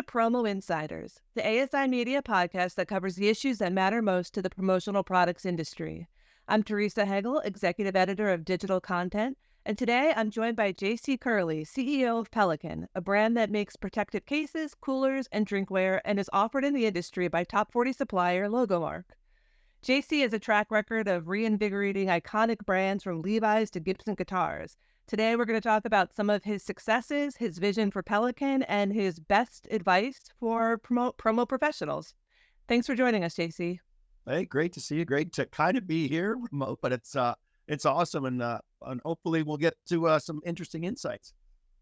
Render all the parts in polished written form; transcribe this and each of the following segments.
Promo Insiders, the ASI Media podcast that covers the issues that matter most to the promotional products industry. I'm Teresa Hegel, Executive Editor of Digital Content, and today I'm joined by JC Curleigh, CEO of Pelican, a brand that makes protective cases, coolers, and drinkware and is offered in the industry by top 40 supplier Logomark. JC has a track record of reinvigorating iconic brands from Levi's to Gibson guitars. Today, we're going to talk about some of his successes, his vision for Pelican, and his best advice for promo professionals. Thanks for joining us, JC. Hey, great to see you. Great to kind of be here remote, but it's awesome, and hopefully we'll get to some interesting insights.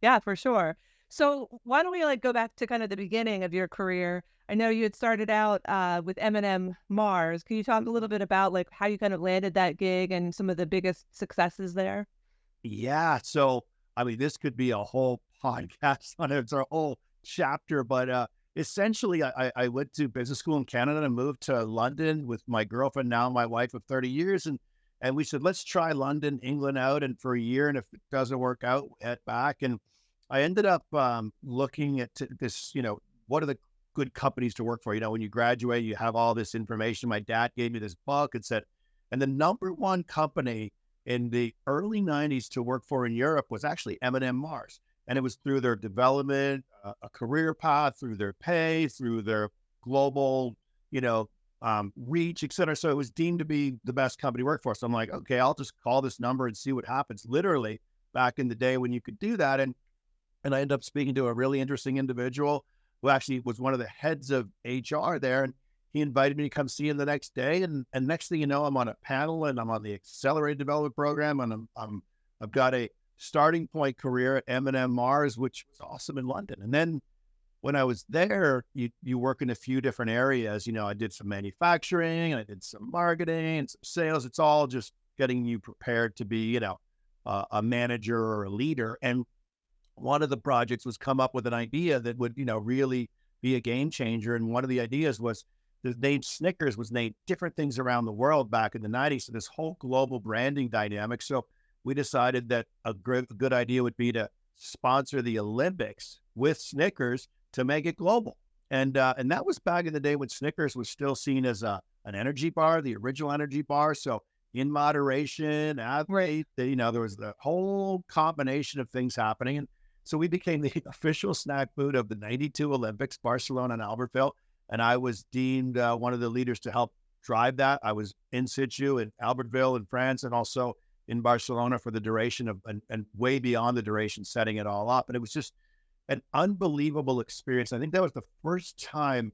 Yeah, for sure. So why don't we go back to kind of the beginning of your career? I know you had started out with M&M Mars. Can you talk a little bit about how you kind of landed that gig and some of the biggest successes there? Yeah, so I mean, this could be a whole podcast on it. It's a whole chapter, but essentially, I went to business school in Canada and moved to London with my girlfriend, now my wife of 30 years, and we said, let's try London, England out, and for a year, and if it doesn't work out, we'll head back. And I ended up looking at this, what are the good companies to work for? When you graduate, you have all this information. My dad gave me this book and said, and the number one company in the early 90s to work for in Europe was actually M&M Mars. And it was through their development, a career path, through their pay, through their global, reach, et cetera. So it was deemed to be the best company to work for. So I'm like, okay, I'll just call this number and see what happens. Literally back in the day when you could do that. And I ended up speaking to a really interesting individual who actually was one of the heads of HR there. And he invited me to come see him the next day. And next thing you know, I'm on a panel and I'm on the accelerated development program. And I've got a starting point career at M&M Mars, which was awesome in London. And then when I was there, you work in a few different areas. I did some manufacturing, I did some marketing and some sales. It's all just getting you prepared to be, a manager or a leader. And one of the projects was come up with an idea that would, really be a game changer. And one of the ideas was the name Snickers was named different things around the world back in the 90s. So this whole global branding dynamic. So we decided that a good idea would be to sponsor the Olympics with Snickers to make it global. And that was back in the day when Snickers was still seen as an energy bar, the original energy bar. So in moderation, athlete, there was the whole combination of things happening. And so we became the official snack food of the 92 Olympics, Barcelona and Albertville. And I was deemed one of the leaders to help drive that. I was in situ in Albertville in France and also in Barcelona for the duration of, and way beyond the duration, setting it all up. And it was just an unbelievable experience. I think that was the first time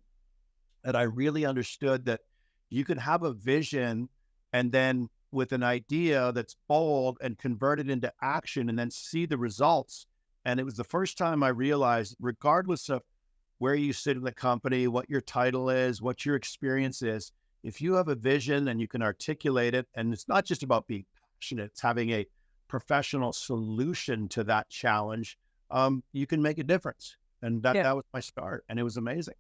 that I really understood that you can have a vision and then with an idea that's bold and convert it into action and then see the results. And it was the first time I realized, regardless of where you sit in the company, what your title is, what your experience is, if you have a vision and you can articulate it, and it's not just about being passionate, it's having a professional solution to that challenge, you can make a difference. And that was my start, and it was amazing.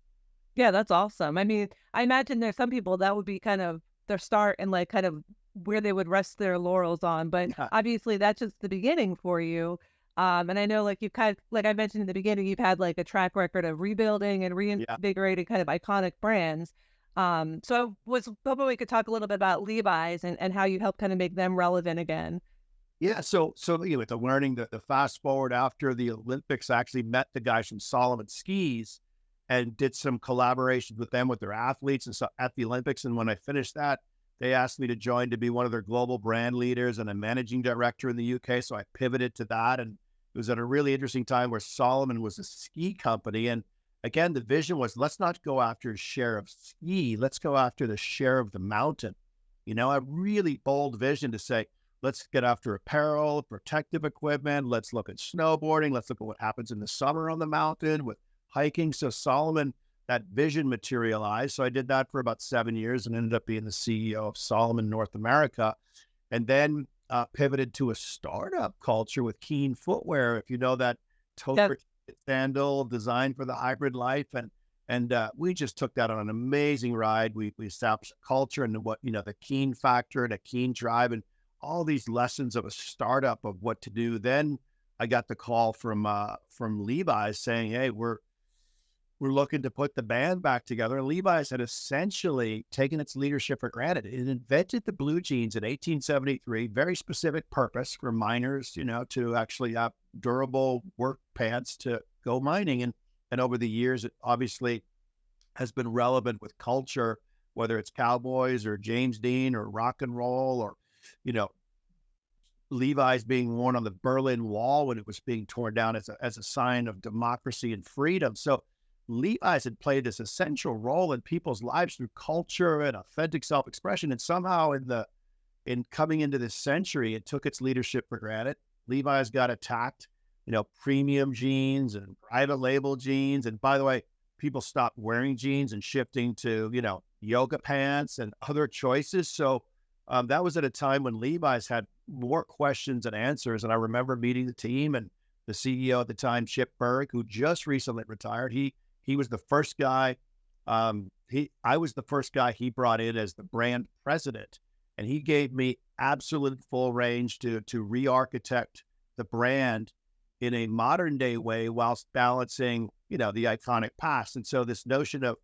Yeah, that's awesome. I mean, I imagine there's some people that would be kind of their start and kind of where they would rest their laurels on, but obviously that's just the beginning for you. And I know you've kind of, like I mentioned in the beginning, you've had a track record of rebuilding and reinvigorating kind of iconic brands. So I was hoping we could talk a little bit about Levi's and how you help kind of make them relevant again. Yeah, so with the learning, the fast forward after the Olympics, I actually met the guys from Solomon Skis and did some collaborations with them with their athletes and stuff at the Olympics. And when I finished that, they asked me to join to be one of their global brand leaders and a managing director in the UK. So I pivoted to that, and it was at a really interesting time where Solomon was a ski company. And again, the vision was, let's not go after a share of ski. Let's go after the share of the mountain. A really bold vision to say, let's get after apparel, protective equipment. Let's look at snowboarding. Let's look at what happens in the summer on the mountain with hiking. So Solomon, that vision materialized. So I did that for about 7 years and ended up being the CEO of Solomon North America. And then pivoted to a startup culture with Keen Footwear, if you know that toe sandal designed for the hybrid life. And we just took that on an amazing ride. We established a culture and the Keen factor and a Keen drive and all these lessons of a startup of what to do. Then I got the call from Levi's saying, hey, we're were looking to put the band back together. And Levi's had essentially taken its leadership for granted. It invented the blue jeans in 1873, very specific purpose for miners, to actually have durable work pants to go mining. And over the years, it obviously has been relevant with culture, whether it's cowboys or James Dean or rock and roll or, you know, Levi's being worn on the Berlin Wall when it was being torn down as a sign of democracy and freedom. So Levi's had played this essential role in people's lives through culture and authentic self-expression. And somehow in coming into this century, it took its leadership for granted. Levi's got attacked, premium jeans and private label jeans. And by the way, people stopped wearing jeans and shifting to, yoga pants and other choices. So that was at a time when Levi's had more questions than answers. And I remember meeting the team and the CEO at the time, Chip Bergh, who just recently retired. He was the first guy. I was the first guy he brought in as the brand president, and he gave me absolute full range to re-architect the brand in a modern day way whilst balancing, the iconic past. And so this notion of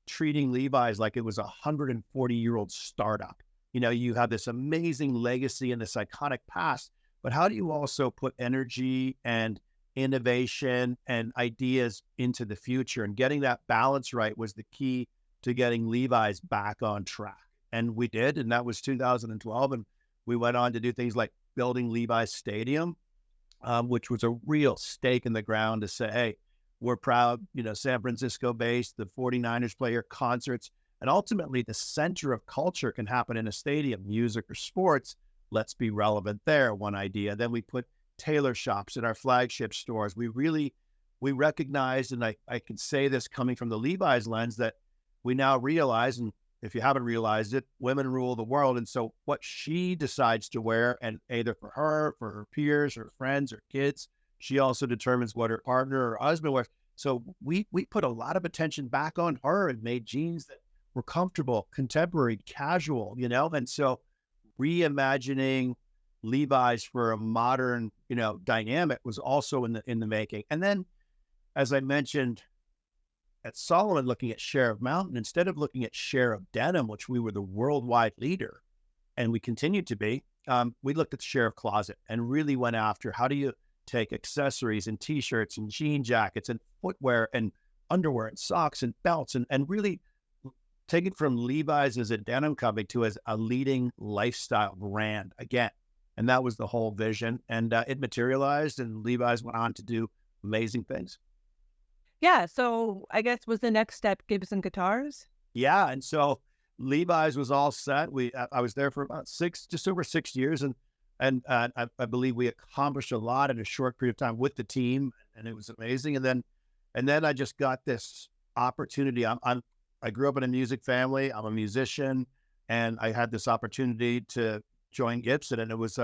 treating Levi's like it was a 140-year-old startup. You have this amazing legacy and this iconic past, but how do you also put energy and innovation and ideas into the future? And getting that balance right was the key to getting Levi's back on track. And we did, and that was 2012. And we went on to do things like building Levi's Stadium, which was a real stake in the ground to say, hey, we're proud, San Francisco based, the 49ers play your concerts. And ultimately, the center of culture can happen in a stadium, music or sports. Let's be relevant there, one idea. Then we put tailor shops in our flagship stores. We recognized, and I can say this coming from the Levi's lens, that we now realize, and if you haven't realized it, women rule the world. And so what she decides to wear, and either for her peers, her friends, or kids, she also determines what her partner or husband wears. So we put a lot of attention back on her and made jeans that were comfortable, contemporary, casual, and so reimagining Levi's for a modern, dynamic was also in the making. And then, as I mentioned, at Solomon, looking at share of mountain, instead of looking at share of denim, which we were the worldwide leader, and we continue to be, we looked at the share of closet and really went after how do you take accessories and t-shirts and jean jackets and footwear and underwear and socks and belts and really take it from Levi's as a denim company to as a leading lifestyle brand again. And that was the whole vision. And it materialized, and Levi's went on to do amazing things. Yeah. So I guess was the next step Gibson guitars? Yeah. And so Levi's was all set. I was there for about just over 6 years. And I believe we accomplished a lot in a short period of time with the team, and it was amazing. And then I just got this opportunity. I grew up in a music family. I'm a musician, and I had this opportunity to join Gibson. And it was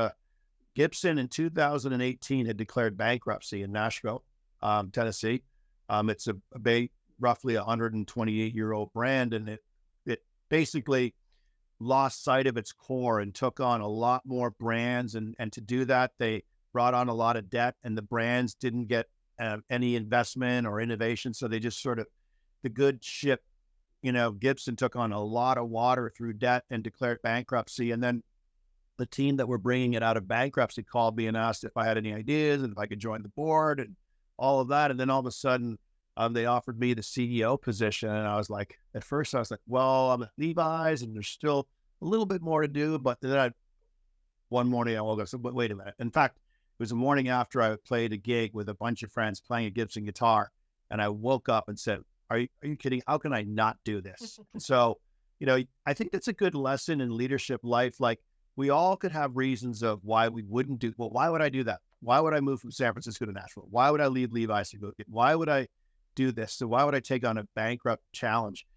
Gibson in 2018 had declared bankruptcy in Nashville, Tennessee. It's a roughly 128-year-old brand, and it basically lost sight of its core and took on a lot more brands. And to do that, they brought on a lot of debt, and the brands didn't get any investment or innovation. So they just sort of, the good ship, Gibson took on a lot of water through debt and declared bankruptcy. And then the team that were bringing it out of bankruptcy called me and asked if I had any ideas and if I could join the board and all of that. And then all of a sudden, they offered me the CEO position. And I was like, at first I was like, well, I'm at Levi's and there's still a little bit more to do. But then one morning I woke up, but wait a minute. In fact, it was a morning after I played a gig with a bunch of friends playing a Gibson guitar. And I woke up and said, are you kidding? How can I not do this? So, I think that's a good lesson in leadership life. Like, we all could have reasons of why we wouldn't do. Well, why would I do that? Why would I move from San Francisco to Nashville? Why would I leave Levi's to go? Why would I do this? So why would I take on a bankrupt challenge?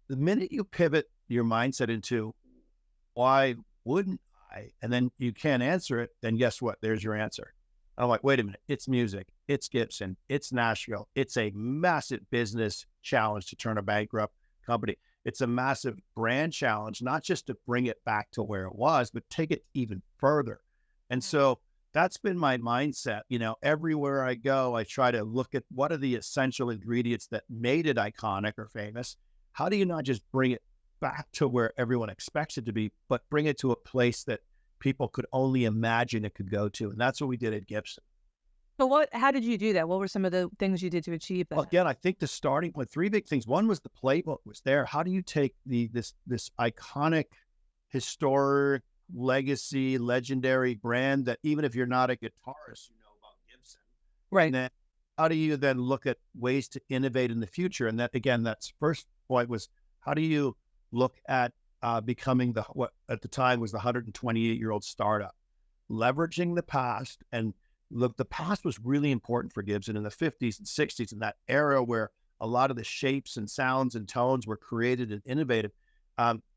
The minute you pivot your mindset into why wouldn't I, and then you can't answer it, then guess what? There's your answer. I'm like, wait a minute. It's music. It's Gibson. It's Nashville. It's a massive business challenge to turn a bankrupt company. It's a massive brand challenge, not just to bring it back to where it was, but take it even further. And so that's been my mindset. Everywhere I go, I try to look at what are the essential ingredients that made it iconic or famous. How do you not just bring it back to where everyone expects it to be, but bring it to a place that people could only imagine it could go to? And that's what we did at Gibson. So how did you do that? What were some of the things you did to achieve Well, that? again, I think the starting point, three big things. One was the playbook was there. How do you take this iconic, historic, legacy, legendary brand that even if you're not a guitarist, you know about Gibson, and Right. then how do you then look at ways to innovate in the future? And that again, that's first point was how do you look at becoming what at the time was the 128-year-old startup, leveraging the past and look, the past was really important for Gibson in the 50s and 60s, in that era where a lot of the shapes and sounds and tones were created and innovative.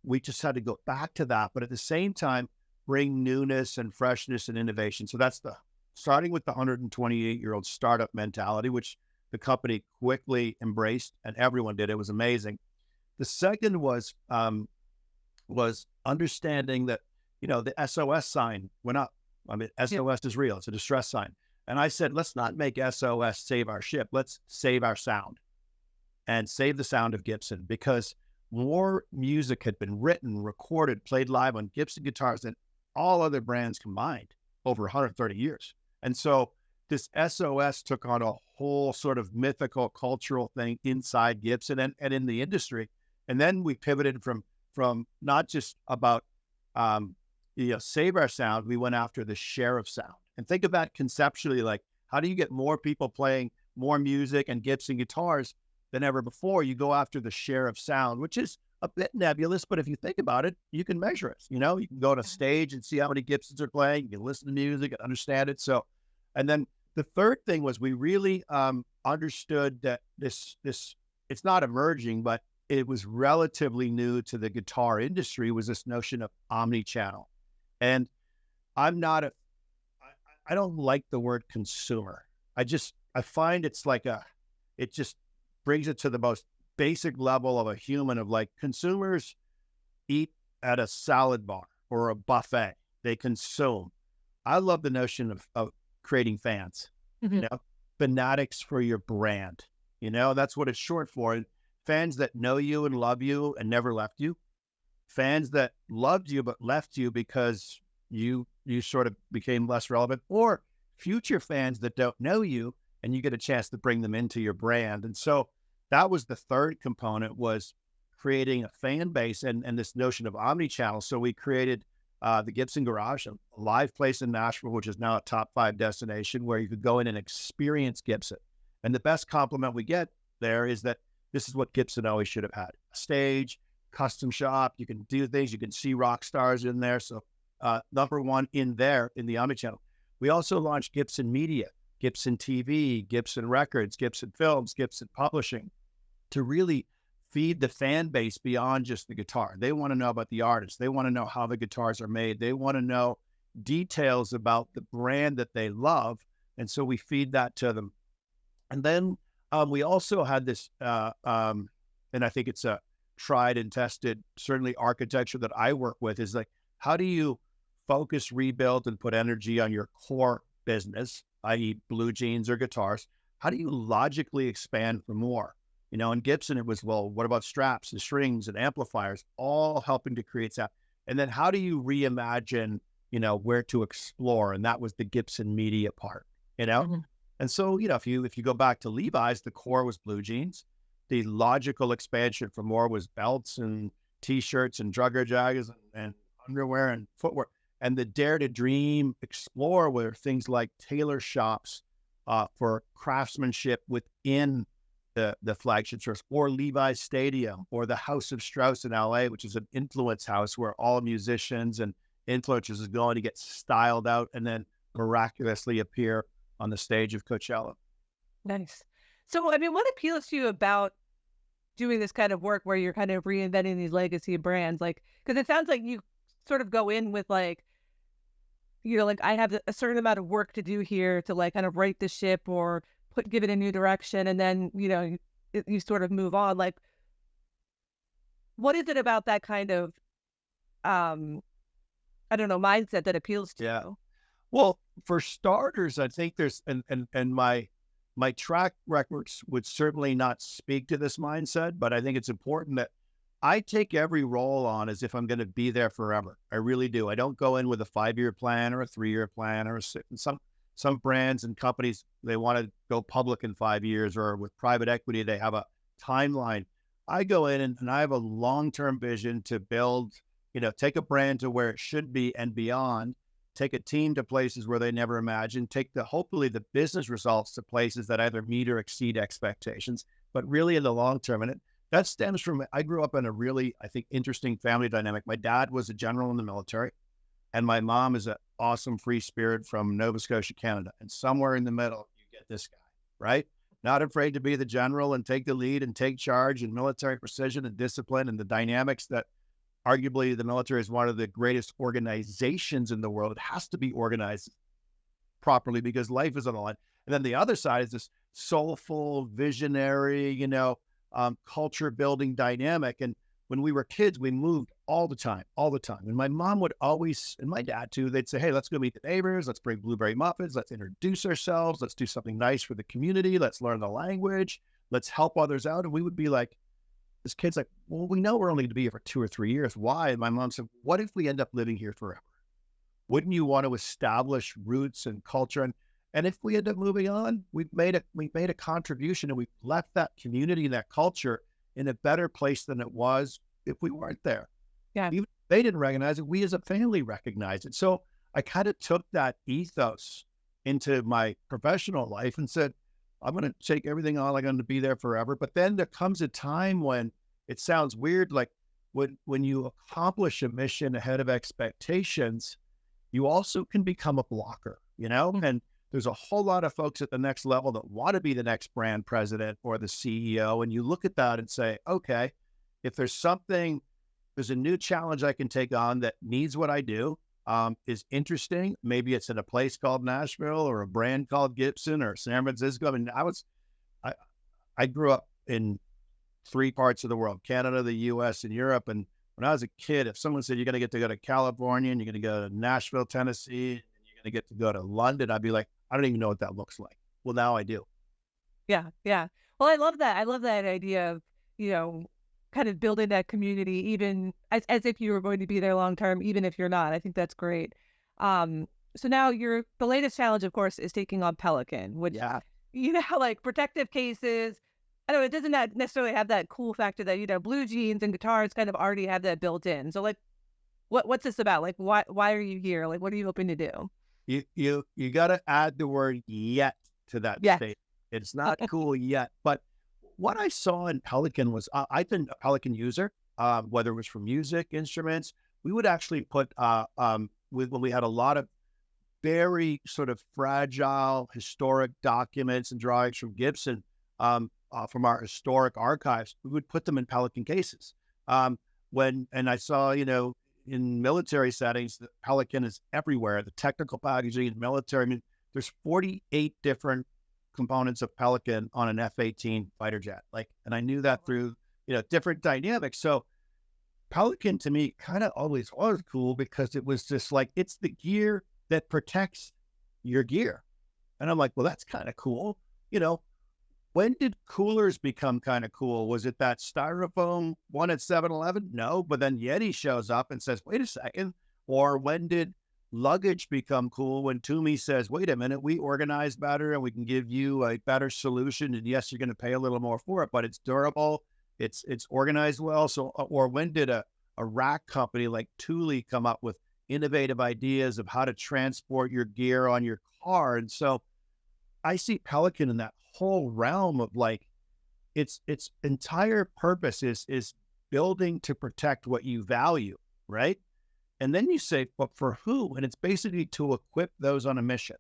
We just had to go back to that, but at the same time, bring newness and freshness and innovation. So that's the starting with the 128-year-old startup mentality, which the company quickly embraced and everyone did. It was amazing. The second was understanding that, the SOS sign went up. I mean, Yep. SOS is real. It's a distress sign. And I said, let's not make SOS save our ship. Let's save our sound and save the sound of Gibson, because more music had been written, recorded, played live on Gibson guitars than all other brands combined over 130 years. And so this SOS took on a whole sort of mythical cultural thing inside Gibson and in the industry. And then we pivoted from not just about save our sound, we went after the share of sound. And think about conceptually, like, how do you get more people playing more music and Gibson guitars than ever before? You go after the share of sound, which is a bit nebulous, but if you think about it, you can measure it. You can go to stage and see how many Gibsons are playing. You can listen to music and understand it. So, and then the third thing was we really understood that this it's not emerging, but it was relatively new to the guitar industry, was this notion of omni-channel. And I'm not I don't like the word consumer. I find it just brings it to the most basic level of a human, of like, consumers eat at a salad bar or a buffet. They consume. I love the notion of creating fans, you Mhm. know, fanatics for your brand. That's what it's short for. And fans that know you and love you and never left you. Fans that loved you but left you because you sort of became less relevant, or future fans that don't know you and you get a chance to bring them into your brand. And so that was the third component, was creating a fan base and this notion of omni-channel. So we created the Gibson Garage, a live place in Nashville, which is now a top 5 destination where you could go in and experience Gibson. And the best compliment we get there is that this is what Gibson always should have had: a stage, custom shop. You can do things. You can see rock stars in there. So number one in there in the omnichannel. We also launched Gibson Media, Gibson TV, Gibson Records, Gibson Films, Gibson Publishing, to really feed the fan base beyond just the guitar. They want to know about the artist. They want to know how the guitars are made. They want to know details about the brand that they love. And so we feed that to them. And then we also had this, and I think it's a tried and tested, certainly architecture that I work with, is like, how do you focus, rebuild, and put energy on your core business, i.e. blue jeans or guitars? How do you logically expand for more? In Gibson, it was, well, what about straps and strings and amplifiers, all helping to create that? And then how do you reimagine, where to explore? And that was the Gibson Media part. Mhm. And so, if you go back to Levi's, the core was blue jeans. The logical expansion for more was belts and T-shirts and drugger jackets and underwear and footwear. And the dare to dream, explore were things like tailor shops for craftsmanship within the flagship stores, or Levi's Stadium, or the House of Strauss in LA, which is an influence house where all musicians and influencers are going to get styled out and then miraculously appear on the stage of Coachella. Nice. So, I mean, what appeals to you about doing this kind of work where you're kind of reinventing these legacy brands? Like, because it sounds like you sort of go in with like, like, I have a certain amount of work to do here to like kind of right the ship or give it a new direction. And then, you sort of move on. Like, what is it about that kind of, um, I don't know, mindset that appeals to Yeah. you? Well, For starters, I think there's and my track records would certainly not speak to this mindset, but I think it's important that I take every role on as if I'm going to be there forever. I really do. I don't go in with a 5-year plan or a 3-year plan or some brands and companies, they want to go public in 5 years, or with private equity, they have a timeline. I go in and I have a long-term vision to build, take a brand to where it should be and beyond, take a team to places where they never imagined, take hopefully the business results to places that either meet or exceed expectations, but really in the long term. And that stems from, I grew up in a really, I think, interesting family dynamic. My dad was a general in the military, and my mom is an awesome free spirit from Nova Scotia, Canada. And somewhere in the middle, you get this guy, right? Not afraid to be the general and take the lead and take charge, and military precision and discipline and the dynamics that arguably the military is one of the greatest organizations in the world. It has to be organized properly because life is on the line. And then the other side is this soulful, visionary, culture building dynamic. And when we were kids, we moved all the time. And my mom would always, and my dad too, they'd say, hey, let's go meet the neighbors. Let's bring blueberry muffins. Let's introduce ourselves. Let's do something nice for the community. Let's learn the language. Let's help others out. And we would be like, this kid's like, well, we know we're only going to be here for 2 or 3 years. Why? And my mom said, what if we end up living here forever? Wouldn't you want to establish roots and culture? And if we end up moving on, we've made a contribution, and we've left that community and that culture in a better place than it was if we weren't there. Yeah. Even if they didn't recognize it, we as a family recognized it. So I kind of took that ethos into my professional life and said, I'm going to take everything on. I'm going to be there forever. But then there comes a time when it sounds weird, like when you accomplish a mission ahead of expectations, you also can become a blocker, and there's a whole lot of folks at the next level that want to be the next brand president or the CEO. And you look at that and say, okay, if there's a new challenge I can take on that needs what I do, is interesting. Maybe it's in a place called Nashville or a brand called Gibson or San Francisco. I mean, I grew up in 3 parts of the world, Canada, the US, and Europe. And when I was a kid, if someone said, you're going to get to go to California and you're going to go to Nashville, Tennessee, and you're going to get to go to London, I'd be like, I don't even know what that looks like. Well, now I do. Yeah. Yeah. Well, I love that. I love that idea of, kind of building that community, even as if you were going to be there long term, even if you're not. I think that's great. So now the latest challenge, of course, is taking on Pelican, which, Yeah. like protective cases. I know it doesn't necessarily have that cool factor that, blue jeans and guitars kind of already have that built in. So like, what's this about? Like, why are you here? Like, what are you hoping to do? You got to add the word yet to that Yeah. statement. It's not cool yet. But what I saw in Pelican was, I've been a Pelican user, whether it was for music instruments. We would actually put, when we had a lot of very sort of fragile historic documents and drawings from Gibson, from our historic archives, we would put them in Pelican cases. And I saw, in military settings, the Pelican is everywhere. The technical packaging in military, I mean, there's 48 different components of Pelican on an F-18 fighter jet. And I knew that through, different dynamics. So Pelican to me kind of always was cool because it was just like, it's the gear that protects your gear. And I'm like, well, that's kind of cool. When did coolers become kind of cool? Was it that styrofoam one at 7-Eleven? No, but then Yeti shows up and says, wait a second. Or when did luggage become cool? When Toomey says, wait a minute, we organize better and we can give you a better solution. And yes, you're going to pay a little more for it, but it's durable. It's organized well. So, or when did a rack company like Thule come up with innovative ideas of how to transport your gear on your car? And so I see Pelican in that whole realm of its entire purpose is building to protect what you value, right? And then you say, but for who? And it's basically to equip those on a mission.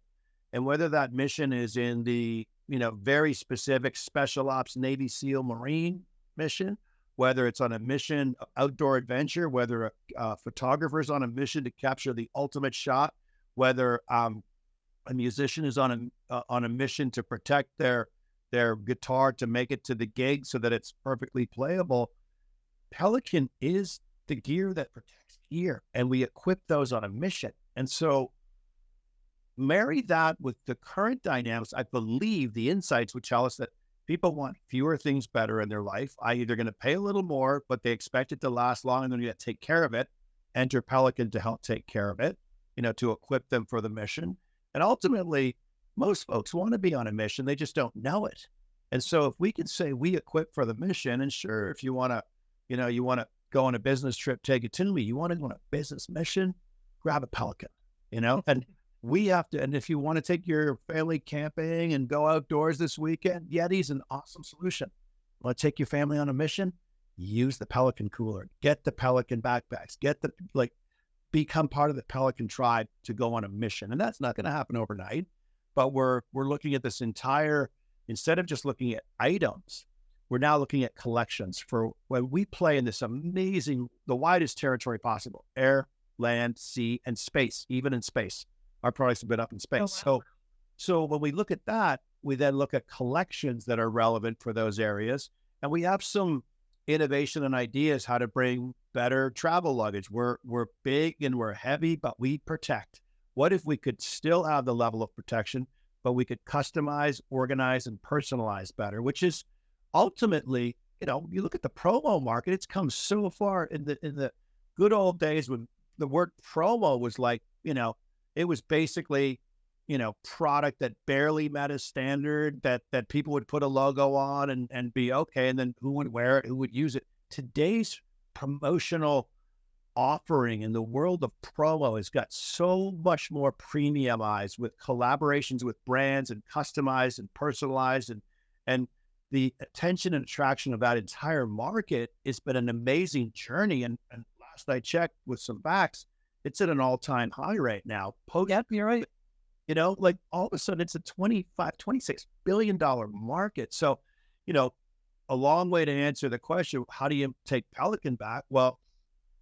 And whether that mission is in the, very specific special ops, Navy SEAL Marine mission, whether it's on a mission of outdoor adventure, whether a photographer's on a mission to capture the ultimate shot, whether a musician is on a mission to protect their guitar to make it to the gig so that it's perfectly playable. Pelican is the gear that protects gear, and we equip those on a mission. And so marry that with the current dynamics, I believe the insights would tell us that people want fewer things better in their life, i.e. they're going to pay a little more, but they expect it to last long and then you got to take care of it. Enter Pelican to help take care of it, to equip them for the mission. And ultimately, most folks want to be on a mission. They just don't know it. And so if we can say we equip for the mission, and sure, if you want to, you want to go on a business trip, take it to me. You want to go on a business mission, grab a Pelican, and we have to, and if you want to take your family camping and go outdoors this weekend, Yeti's an awesome solution. Want to take your family on a mission? Use the Pelican cooler, get the Pelican backpacks, become part of the Pelican tribe to go on a mission. And that's not going to happen overnight, but we're looking at this entire, instead of just looking at items, we're now looking at collections for when we play in this amazing, the widest territory possible, air, land, sea, and space, even in space. Our products have been up in space. Oh, wow. So when we look at that, we then look at collections that are relevant for those areas. And we have some innovation and ideas how to bring better travel luggage. We're big and we're heavy, but we protect. What if we could still have the level of protection, but we could customize, organize, and personalize better, which is ultimately, you look at the promo market, it's come so far in the good old days when the word promo was like, it was basically, product that barely met a standard that people would put a logo on and be okay. And then who would wear it, who would use it. Today's promotional offering in the world of promo has got so much more premiumized with collaborations with brands and customized and personalized and the attention and attraction of that entire market has been an amazing journey. And last I checked with some facts, it's at an all-time high right now. Yep, you're right. All of a sudden it's a $26 billion market. So, a long way to answer the question, how do you take Pelican back? Well,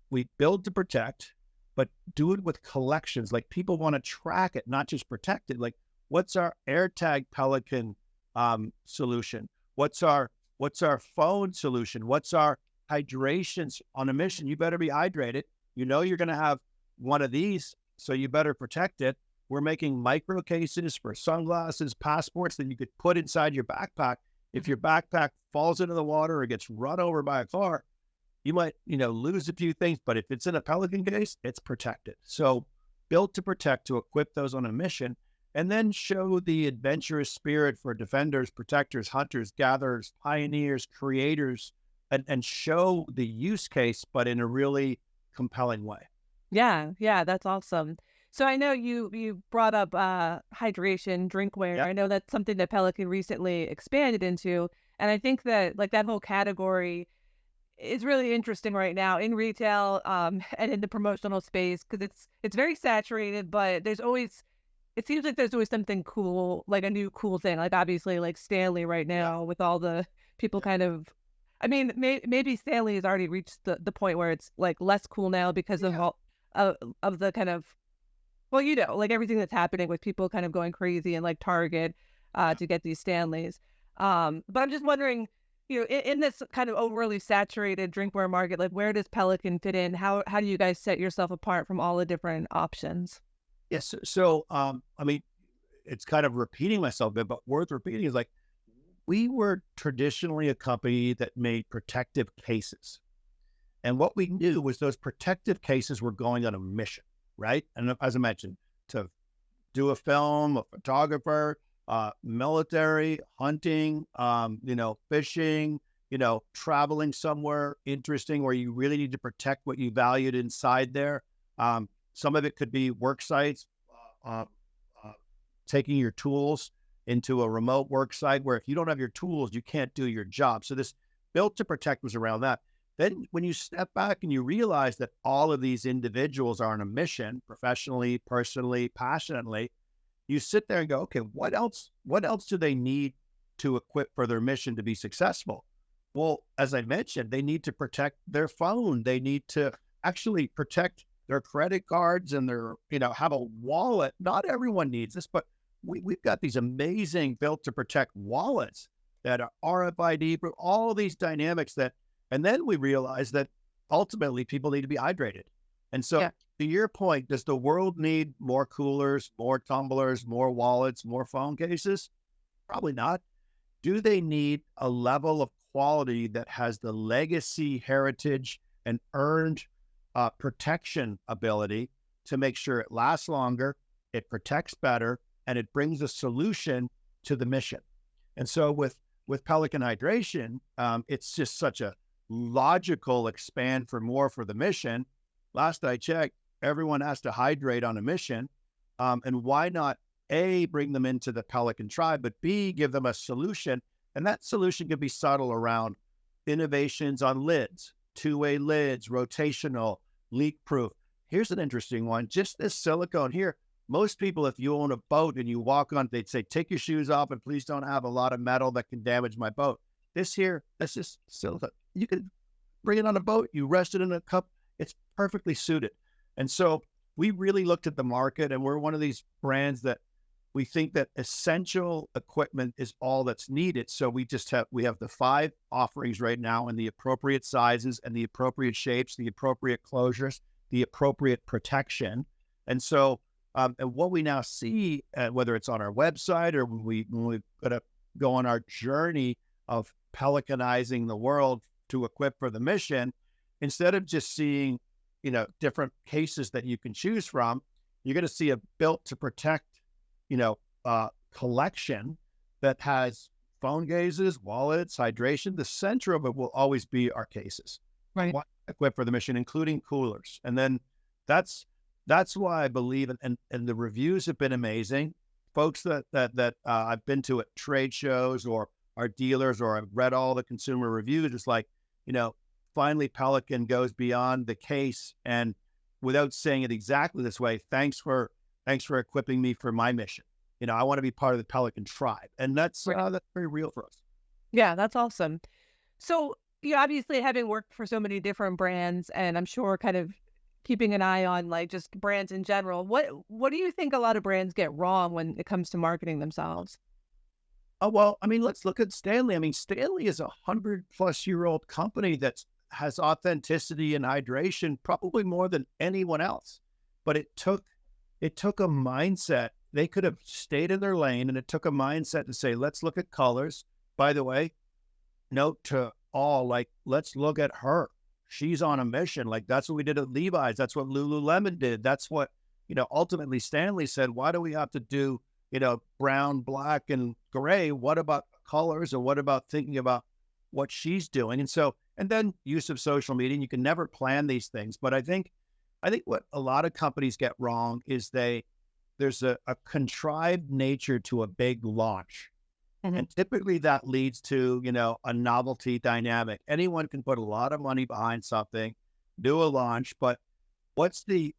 we build to protect, but do it with collections. Like people want to track it, not just protect it. Like what's our AirTag Pelican solution? What's our phone solution? What's our hydrations on a mission? You better be hydrated. You're going to have one of these, so you better protect it. We're making micro cases for sunglasses, passports that you could put inside your backpack. If your backpack falls into the water or gets run over by a car, you might, lose a few things, but if it's in a Pelican case, it's protected. So built to protect, to equip those on a mission, and then show the adventurous spirit for defenders, protectors, hunters, gatherers, pioneers, creators, and show the use case, but in a really compelling way. Yeah, that's awesome. So I know you brought up hydration, drinkware. Yep. I know that's something that Pelican recently expanded into, and I think that that whole category is really interesting right now in retail and in the promotional space because it's very saturated, but it seems like there's always something cool, like a new cool thing. Like obviously, like Stanley right now with all the people kind of. I mean, maybe Stanley has already reached the point where it's like less cool now because of all of the kind of. Well, like everything that's happening with people kind of going crazy and like Target to get these Stanleys. But I'm just wondering, in this kind of overly saturated drinkware market, like where does Pelican fit in? How do you guys set yourself apart from all the different options? Yes. So, I mean, it's kind of repeating myself a bit, but worth repeating is like, we were traditionally a company that made protective cases. And what we knew was those protective cases were going on a mission, right? And as I mentioned, to do a film, a photographer, military, hunting, fishing, traveling somewhere interesting where you really need to protect what you valued inside there. Some of it could be work sites, taking your tools into a remote work site where if you don't have your tools, you can't do your job. So this built to protect was around that. Then when you step back and you realize that all of these individuals are on a mission, professionally, personally, passionately, you sit there and go, okay, what else do they need to equip for their mission to be successful? Well, as I mentioned, they need to protect their phone. They need to actually protect their credit cards and their, have a wallet. Not everyone needs this, but we've got these amazing built to protect wallets that are RFID, all of these dynamics and then we realize that ultimately people need to be hydrated. And so to your point, does the world need more coolers, more tumblers, more wallets, more phone cases? Probably not. Do they need a level of quality that has the legacy, heritage, and earned protection ability to make sure it lasts longer, it protects better, and it brings a solution to the mission? And so with Pelican Hydration, it's just such a logical expand for more for the mission. Last I checked, everyone has to hydrate on a mission. And why not A, bring them into the Pelican tribe, but B, give them a solution. And that solution could be subtle around innovations on lids, two-way lids, rotational, leak-proof. Here's an interesting one. Just this silicone here. Most people, if you own a boat and you walk on, they'd say, take your shoes off and please don't have a lot of metal that can damage my boat. This here, that's just silicone. You can bring it on a boat. You rest it in a cup. It's perfectly suited. And so we really looked at the market, and we're one of these brands that we think that essential equipment is all that's needed. So we have the 5 offerings right now in the appropriate sizes and the appropriate shapes, the appropriate closures, the appropriate protection. And so, and what we now see, whether it's on our website or when we go on our journey of Pelicanizing the world to equip for the mission, instead of just seeing, different cases that you can choose from, you're going to see a built to protect, collection that has phone cases, wallets, hydration. The center of it will always be our cases, Right. equipped for the mission, including coolers. And then that's why I believe, and the reviews have been amazing. Folks that I've been to at trade shows or our dealers, or I've read all the consumer reviews, it's like, finally Pelican goes beyond the case, and without saying it exactly this way, thanks for equipping me for my mission. I want to be part of the Pelican tribe, and that's Right. that's very real for us. Yeah, that's awesome. So, you obviously having worked for so many different brands, and I'm sure kind of keeping an eye on like just brands in general, what do you think a lot of brands get wrong when it comes to marketing themselves? Oh, well, I mean, let's look at Stanley. I mean, Stanley is 100-plus-year-old company that has authenticity and hydration probably more than anyone else. But it took a mindset. They could have stayed in their lane, and it took a mindset to say, let's look at colors. By the way, note to all, like, let's look at her. She's on a mission. Like, that's what we did at Levi's. That's what Lululemon did. That's what, ultimately Stanley said, why do we have to do, brown, black, and gray? What about colors? And what about thinking about what she's doing? And so, and then use of social media. And you can never plan these things. But I think what a lot of companies get wrong is there's a contrived nature to a big launch. Mhm. And typically that leads to, a novelty dynamic. Anyone can put a lot of money behind something, do a launch, but what's the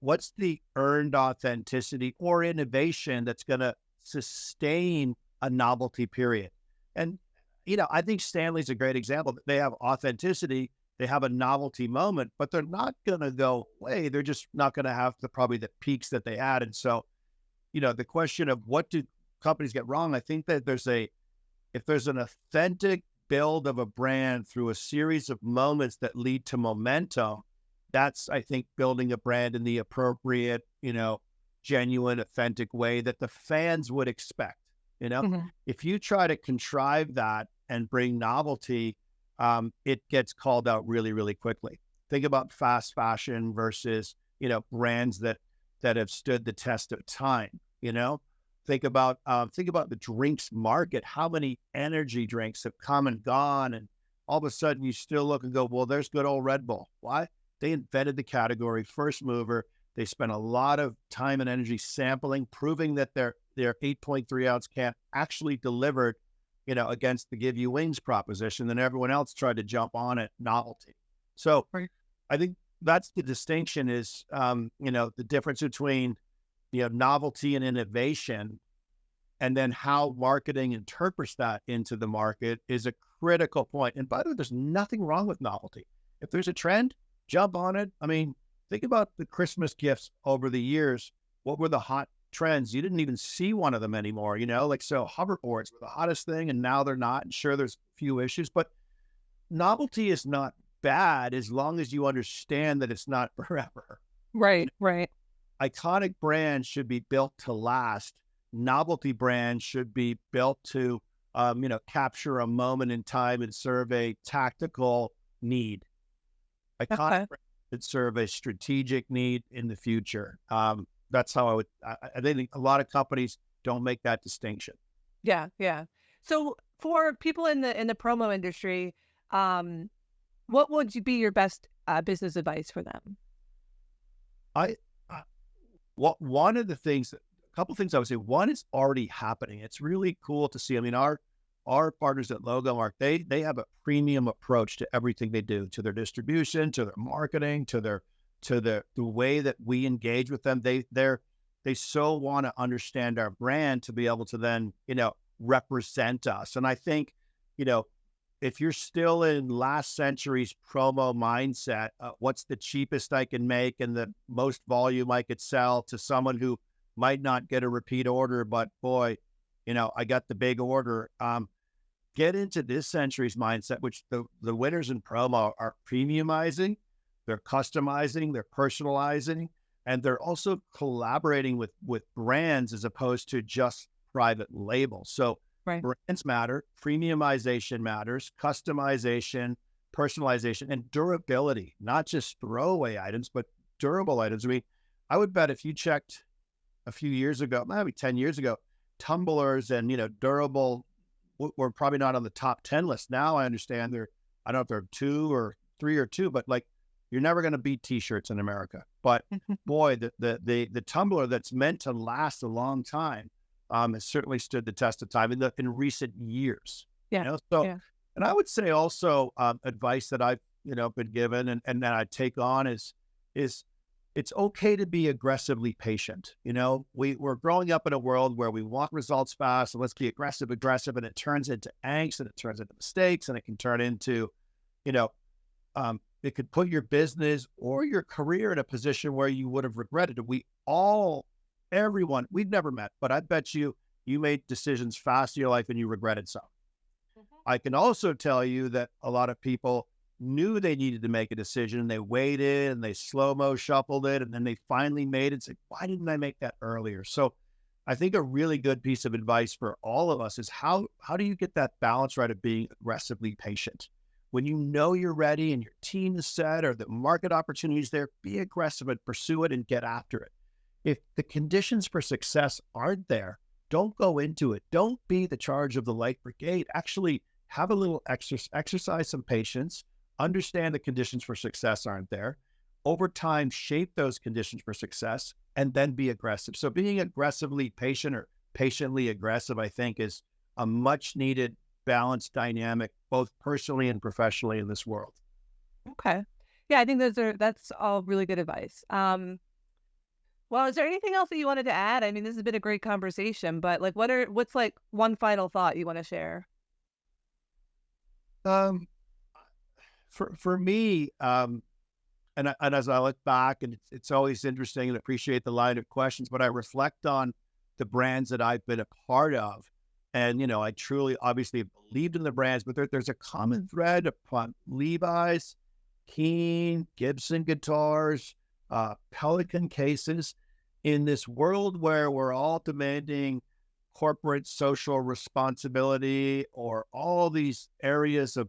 earned authenticity or innovation that's going to sustain a novelty period? And, I think Stanley's a great example. They have authenticity, they have a novelty moment, but they're not going to go away. They're just not going to have probably the peaks that they had. And so, the question of what do companies get wrong? I think that if there's an authentic build of a brand through a series of moments that lead to momentum, that's, I think, building a brand in the appropriate, genuine, authentic way that the fans would expect. Mhm. If you try to contrive that and bring novelty, it gets called out really, really quickly. Think about fast fashion versus, brands that have stood the test of time. Think about the drinks market. How many energy drinks have come and gone, and all of a sudden you still look and go, well, there's good old Red Bull. Why? They invented the category, first mover. They spent a lot of time and energy sampling, proving that their 8.3 ounce can actually delivered, against the give you wings proposition. Then everyone else tried to jump on it, novelty. So Right. I think that's the distinction is, the difference between, novelty and innovation, and then how marketing interprets that into the market is a critical point. And by the way, there's nothing wrong with novelty. If there's a trend, jump on it. I mean, think about the Christmas gifts over the years. What were the hot trends? You didn't even see one of them anymore, so hoverboards were the hottest thing, and now they're not. And sure, there's a few issues, but novelty is not bad as long as you understand that it's not forever. Right, right. Iconic brands should be built to last. Novelty brands should be built to, capture a moment in time and serve a tactical need. Iconic Okay. brands should serve a strategic need in the future. That's how I think a lot of companies don't make that distinction. Yeah, yeah. So for people in the promo industry, um, what would you be your best business advice for them? I, I what one of the things, a couple things I would say. One is already happening. It's really cool to see. I mean, our partners at Logomark, they have a premium approach to everything they do, to their distribution, to their marketing, to the way that we engage with them. They so want to understand our brand to be able to then, represent us. And I think, you know, if you're still in last century's promo mindset, what's the cheapest I can make and the most volume I could sell to someone who might not get a repeat order, but boy, I got the big order. Get into this century's mindset, which the winners in promo are premiumizing, they're customizing, they're personalizing, and they're also collaborating with brands as opposed to just private labels. So Right. brands matter, premiumization matters, customization, personalization, and durability, not just throwaway items, but durable items. I mean, I would bet if you checked a few years ago, maybe 10 years ago, tumblers and, durable were probably not on the top 10 list. Now I understand I don't know if they're two or three or two, but like you're never going to beat t-shirts in America. But boy, the tumbler that's meant to last a long time has certainly stood the test of time in recent years. Yeah, So, yeah. and I would say also advice that I've been given and that I take on is it's okay to be aggressively patient. We're growing up in a world where we want results fast, so let's be aggressive, and it turns into angst, and it turns into mistakes, and it can turn into, you know, it could put your business or your career in a position where you would have regretted it. Everyone, we've never met, but I bet you made decisions fast in your life and you regretted some. Mhm. I can also tell you that a lot of people knew they needed to make a decision. They waited and they slow-mo shuffled it. And then they finally made it. It's like, why didn't I make that earlier? So I think a really good piece of advice for all of us is how do you get that balance right of being aggressively patient? When you know you're ready and your team is set or the market opportunity is there, be aggressive and pursue it and get after it. If the conditions for success aren't there, don't go into it. Don't be the charge of the light brigade. Actually, have a little exercise some patience, understand the conditions for success aren't there. Over time, shape those conditions for success, and then be aggressive. So being aggressively patient or patiently aggressive, I think, is a much needed balanced dynamic, both personally and professionally in this world. Okay. Yeah, I think that's all really good advice. Well, is there anything else that you wanted to add? I mean, this has been a great conversation, but like what's like one final thought you want to share? Um, for me, and as I look back, and it's always interesting and appreciate the line of questions, but I reflect on the brands that I've been a part of. And, I truly obviously believed in the brands, but there's a common thread upon Levi's, Keen, Gibson guitars, Pelican cases in this world where we're all demanding corporate social responsibility or all these areas of,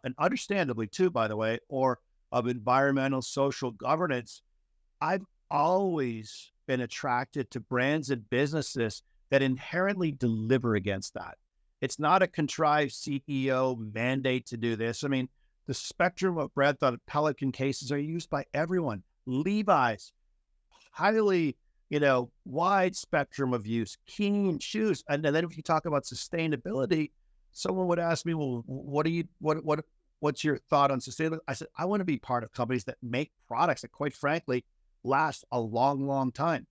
and understandably too, by the way, or of environmental social governance. I've always been attracted to brands and businesses that inherently deliver against that. It's not a contrived CEO mandate to do this. I mean, the spectrum of breadth on Pelican cases are used by everyone. Levi's, highly, wide spectrum of use, Keen shoes. And then if you talk about sustainability, someone would ask me, well, what's your thought on sustainability? I said, I want to be part of companies that make products that quite frankly last a long, long time.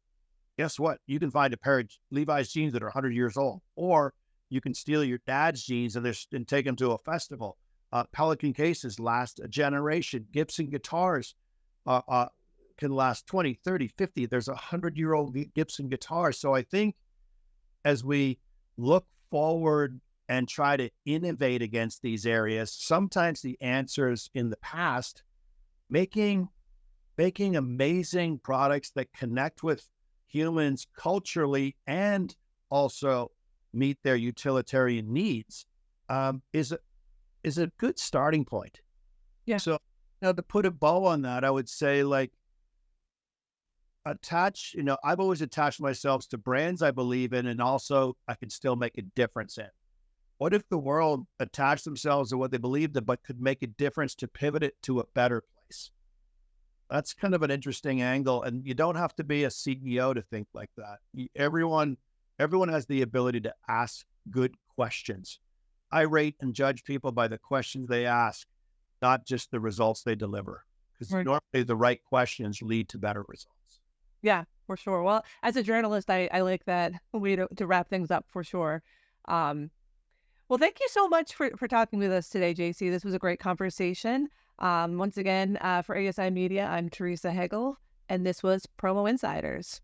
Guess what? You can find a pair of Levi's jeans that are 100 years old, or you can steal your dad's jeans and take them to a festival. Pelican cases last a generation. Gibson guitars can last 20, 30, 50. There's 100-year-old Gibson guitars. So I think as we look forward and try to innovate against these areas, sometimes the answers in the past, making making amazing products that connect with humans culturally and also meet their utilitarian needs is a good starting point. Yeah. So, to put a bow on that, I would say like I've always attached myself to brands I believe in, and also I can still make a difference in. What if the world attached themselves to what they believed in, but could make a difference to pivot it to a better place? That's kind of an interesting angle, and you don't have to be a CEO to think like that. Everyone has the ability to ask good questions. I rate and judge people by the questions they ask, not just the results they deliver, because Right. normally the right questions lead to better results. Yeah, for sure. Well, as a journalist, I like that way to wrap things up for sure. Um, well, thank you so much for talking with us today, JC. This was a great conversation. Once again, for ASI Media, I'm Teresa Hegel, and this was Promo Insiders.